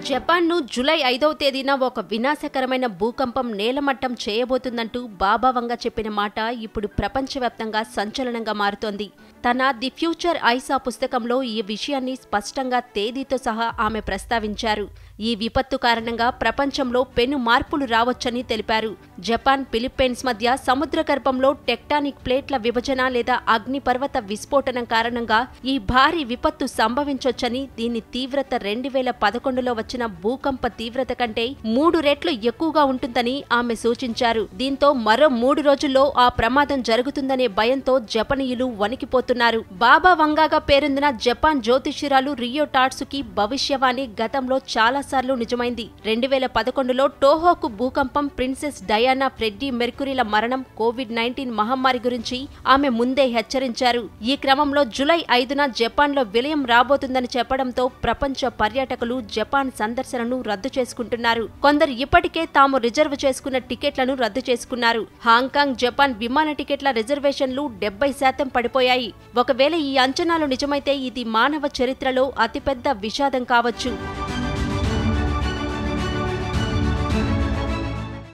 జపాన్ను July 5వ తేదీన ఒక వినాశకరమైన భూకంపం నేలమట్టం చేయబోతుందంటూ బాబా వంగా చెప్పిన మాట ఇప్పుడు ప్రపంచవ్యాప్తంగా సంచలనంగా మారుతోంది. తన ది ఫ్యూచర్ ఐసా పుస్తకంలో ఈ విషయాన్ని స్పష్టంగా తేదీతో సహా ఆమె ప్రస్తావించారు. ఈ విపత్తు కారణంగా ప్రపంచంలో పెను మార్పులు రావచ్చని తెలిపారు. జపాన్, ఫిలిప్పైన్స్ మధ్య సముద్ర గర్భంలో టెక్టానిక్ ప్లేట్ల విభజన లేదా అగ్నిపర్వత విస్ఫోటనం కారణంగా ఈ భారీ విపత్తు సంభవించొచ్చని, దీని తీవ్రత 2011లో వచ్చిన భూకంప తీవ్రత కంటే 3 రెట్లు ఎక్కువగా ఉంటుందని ఆమె సూచించారు. దీంతో మరో 3 రోజుల్లో ఆ ప్రమాదం జరుగుతుందనే భయంతో జపనీయులు వణికిపోతున్నారు. బాబా వంగాగా పేరొందిన జపాన్ జ్యోతిష్యురాలు రియో టాట్సుకి భవిష్యవాణి గతంలో చాలాసార్లు నిజమైంది. 2011లో టోహోకు భూకంపం, ప్రిన్సెస్ డయానా, ఫ్రెడ్డీ మెర్క్యూరీల మరణం, కోవిడ్-19 మహమ్మారి గురించి ఆమె ముందే హెచ్చరించారు. ఈ క్రమంలో జూలై 5న జపాన్లో విలయం రాబోతుందని చెప్పడంతో ప్రపంచ పర్యాటకులు జపాన్ సందర్శనను రద్దు చేసుకుంటున్నారు. కొందరు ఇప్పటికే తాము రిజర్వ్ చేసుకున్న టికెట్లను రద్దు చేసుకున్నారు. హాంకాంగ్, జపాన్ విమాన టికెట్ల రిజర్వేషన్లు 70% పడిపోయాయి. ఒకవేళ ఈ అంచనాలు నిజమైతే ఇది మానవ చరిత్రలో అతిపెద్ద విషాదం కావచ్చు.